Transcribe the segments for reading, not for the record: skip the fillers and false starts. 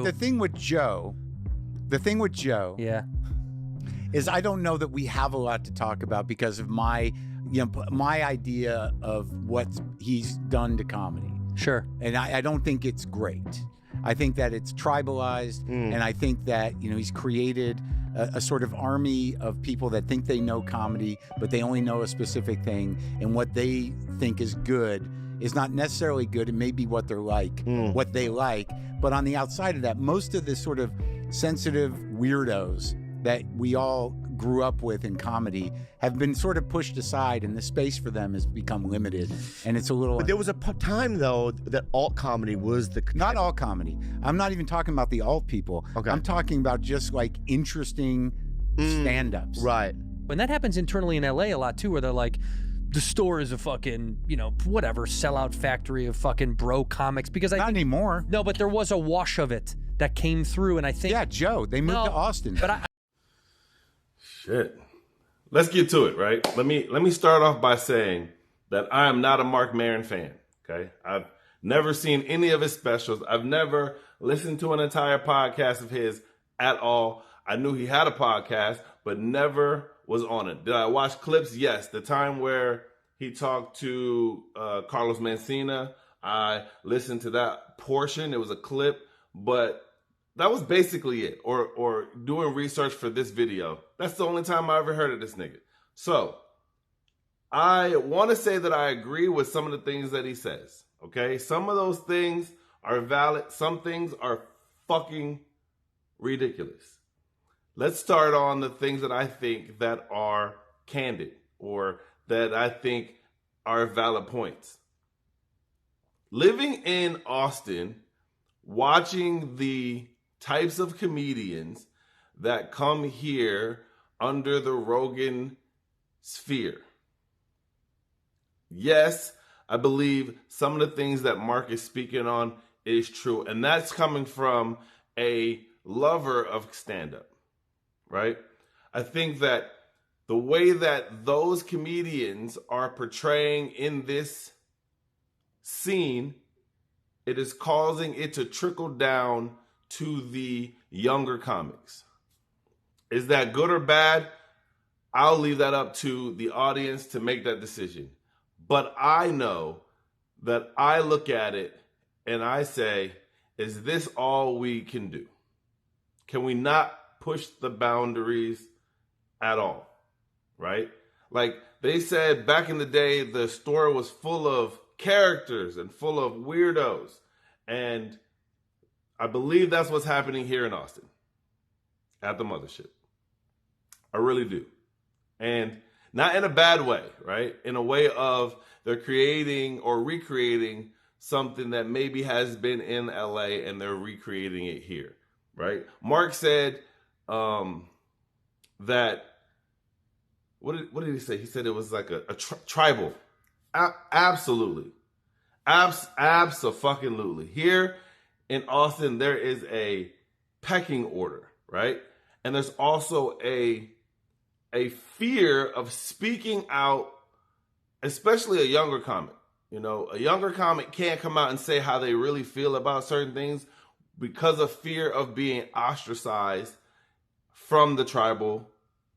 The thing with Joe, Yeah. is I don't know that we have a lot to talk about because of my idea of what he's done to comedy. Sure. And I don't think it's great. I think that it's tribalized, and I think that he's created a sort of army of people that think they know comedy, but they only know a specific thing, and what they think is good is not necessarily good. It may be what they're like, what they like, but on the outside of that, most of this sort of sensitive weirdos that we all grew up with in comedy have been sort of pushed aside, and the space for them has become limited, and it's a little. But there was a time though that alt comedy was the not all comedy. I'm not even talking about the alt people. Okay. I'm talking about just like interesting stand-ups. right. When that happens internally in LA a lot too, where they're like, the store is a fucking, whatever, sellout factory of fucking bro comics. Because Not anymore. No, but there was a wash of it that came through, and I think. Yeah, Joe. They moved to Austin. But Shit. Let's get to it, right? Let me start off by saying that I am not a Marc Maron fan, okay? I've never seen any of his specials. I've never listened to an entire podcast of his at all. I knew he had a podcast, but never was on it. Did I watch clips? Yes. The time where he talked to Carlos Mencina, I listened to that portion. It was a clip, but that was basically it. Or doing research for this video. That's the only time I ever heard of this nigga. So I want to say that I agree with some of the things that he says. Okay? Some of those things are valid. Some things are fucking ridiculous. Let's start on the things that I think that are candid or that I think are valid points. Living in Austin, watching the types of comedians that come here under the Rogan sphere. Yes, I believe some of the things that Marc is speaking on is true. And that's coming from a lover of stand-up, right? I think that the way that those comedians are portraying in this scene, it is causing it to trickle down to the younger comics. Is that good or bad? I'll leave that up to the audience to make that decision. But I know that I look at it and I say, is this all we can do? Can we not push the boundaries at all? Right? Like they said back in the day, the store was full of characters and full of weirdos. And I believe that's what's happening here in Austin at the mothership. I really do. And not in a bad way, right? In a way of they're creating or recreating something that maybe has been in LA and they're recreating it here, right? Marc said that, what did he say? He said it was like a tribal. Absolutely. Abso-fucking-lutely. Here in Austin, there is a pecking order, right? And there's also a fear of speaking out, especially a younger comic. You know, a younger comic can't come out and say how they really feel about certain things because of fear of being ostracized from the tribal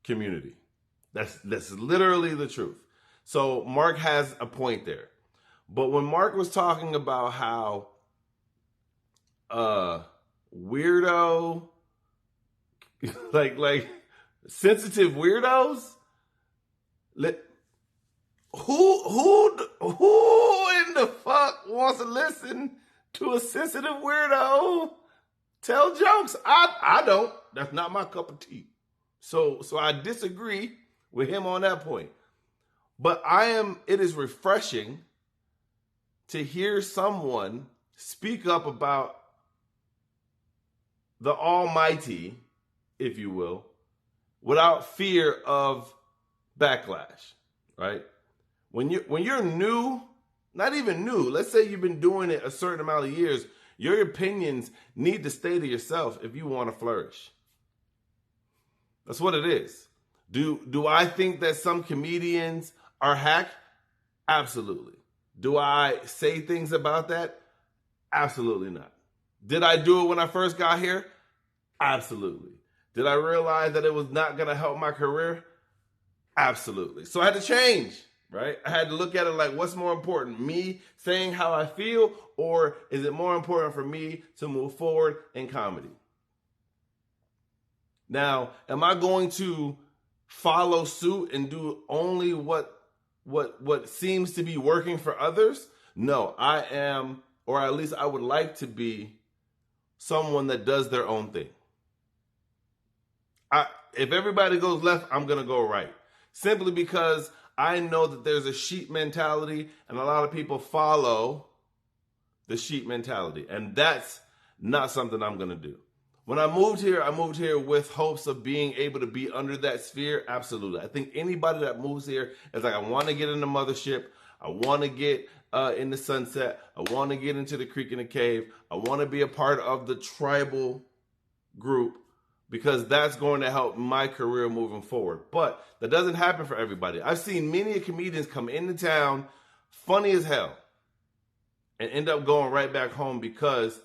community. That's literally the truth. So Marc has a point there. But when Marc was talking about how weirdo, like sensitive weirdos, who in the fuck wants to listen to a sensitive weirdo tell jokes? I don't. That's not my cup of tea. So I disagree with him on that point. But it is refreshing to hear someone speak up about the almighty, if you will, without fear of backlash, right? When you're new, not even new, let's say you've been doing it a certain amount of years, your opinions need to stay to yourself if you want to flourish. That's what it is. Do I think that some comedians are hack? Absolutely. Do I say things about that? Absolutely not. Did I do it when I first got here? Absolutely. Did I realize that it was not going to help my career? Absolutely. So I had to change, right? I had to look at it like, what's more important, me saying how I feel, or is it more important for me to move forward in comedy? Now, am I going to follow suit and do only what seems to be working for others? No, I am, or at least I would like to be someone that does their own thing. If everybody goes left, I'm going to go right. Simply because I know that there's a sheep mentality and a lot of people follow the sheep mentality. And that's not something I'm going to do. When I moved here with hopes of being able to be under that sphere. Absolutely. I think anybody that moves here is like, I want to get in the mothership. I want to get in the sunset. I want to get into the creek and the cave. I want to be a part of the tribal group, because that's going to help my career moving forward. But that doesn't happen for everybody. I've seen many comedians come into town, funny as hell, and end up going right back home because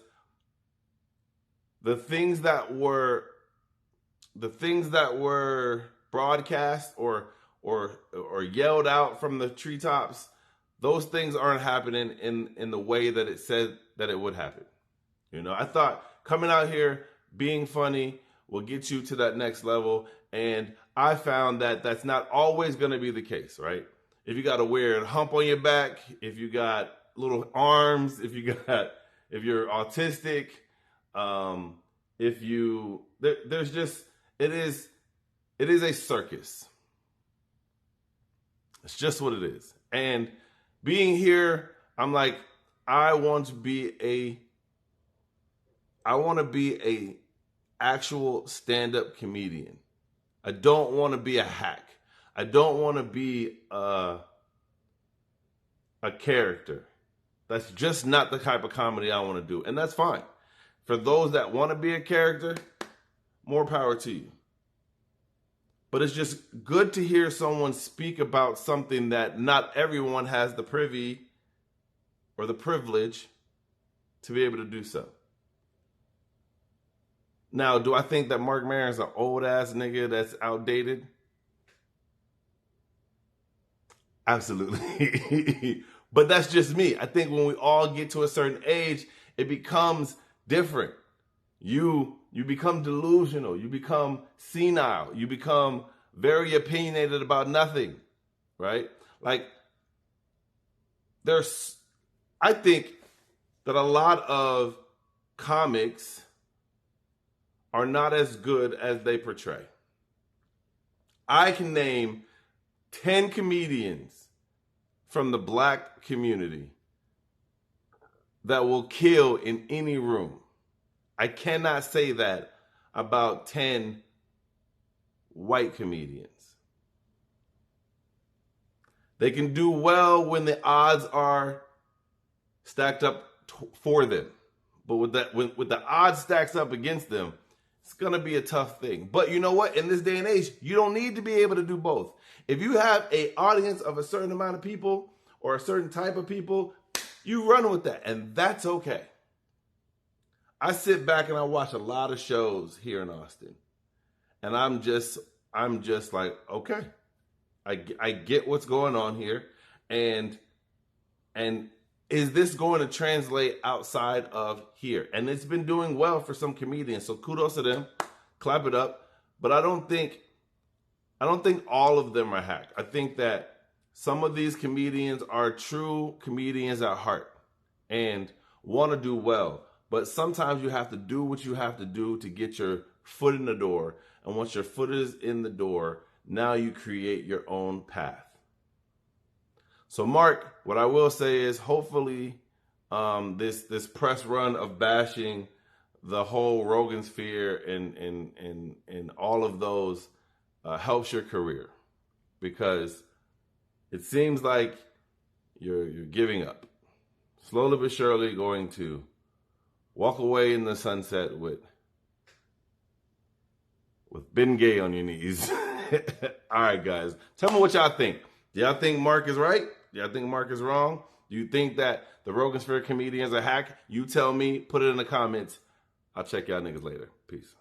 the things that were broadcast or yelled out from the treetops, those things aren't happening in the way that it said that it would happen. You know, I thought coming out here, being funny will get you to that next level. And I found that that's not always going to be the case, right? If you got a weird hump on your back, if you got little arms, if you're autistic, it is a circus. It's just what it is. And being here, I'm like, I want to be a actual stand-up comedian. I don't want to be a hack. I don't want to be a character. That's just not the type of comedy I want to do. And that's fine. For those that want to be a character, more power to you. But it's just good to hear someone speak about something that not everyone has the privy or the privilege to be able to do so. Now, do I think that Marc Maron's an old-ass nigga that's outdated? Absolutely. But that's just me. I think when we all get to a certain age, it becomes different. You become delusional. You become senile. You become very opinionated about nothing, right? Like, I think that a lot of comics are not as good as they portray. I can name 10 comedians from the black community that will kill in any room. I cannot say that about 10 white comedians. They can do well when the odds are stacked up for them. But with the odds stacks up against them, it's going to be a tough thing. But you know what? In this day and age, you don't need to be able to do both. If you have an audience of a certain amount of people or a certain type of people, you run with that. And that's okay. I sit back and I watch a lot of shows here in Austin. And I'm just like, okay, I get what's going on here. And is this going to translate outside of here? And it's been doing well for some comedians. So kudos to them. Clap it up. But I don't think all of them are hacked. I think that some of these comedians are true comedians at heart and want to do well. But sometimes you have to do what you have to do to get your foot in the door. And once your foot is in the door, now you create your own path. So, Marc, what I will say is hopefully this press run of bashing the whole Rogan sphere and all of those helps your career, because it seems like you're giving up. Slowly but surely going to walk away in the sunset with Ben Gay on your knees. All right, guys. Tell me what y'all think. Do y'all think Marc is right? Do y'all think Marc is wrong? Do you think that the Rogan Sphere comedians a hack, you tell me, put it in the comments. I'll check y'all niggas later. Peace.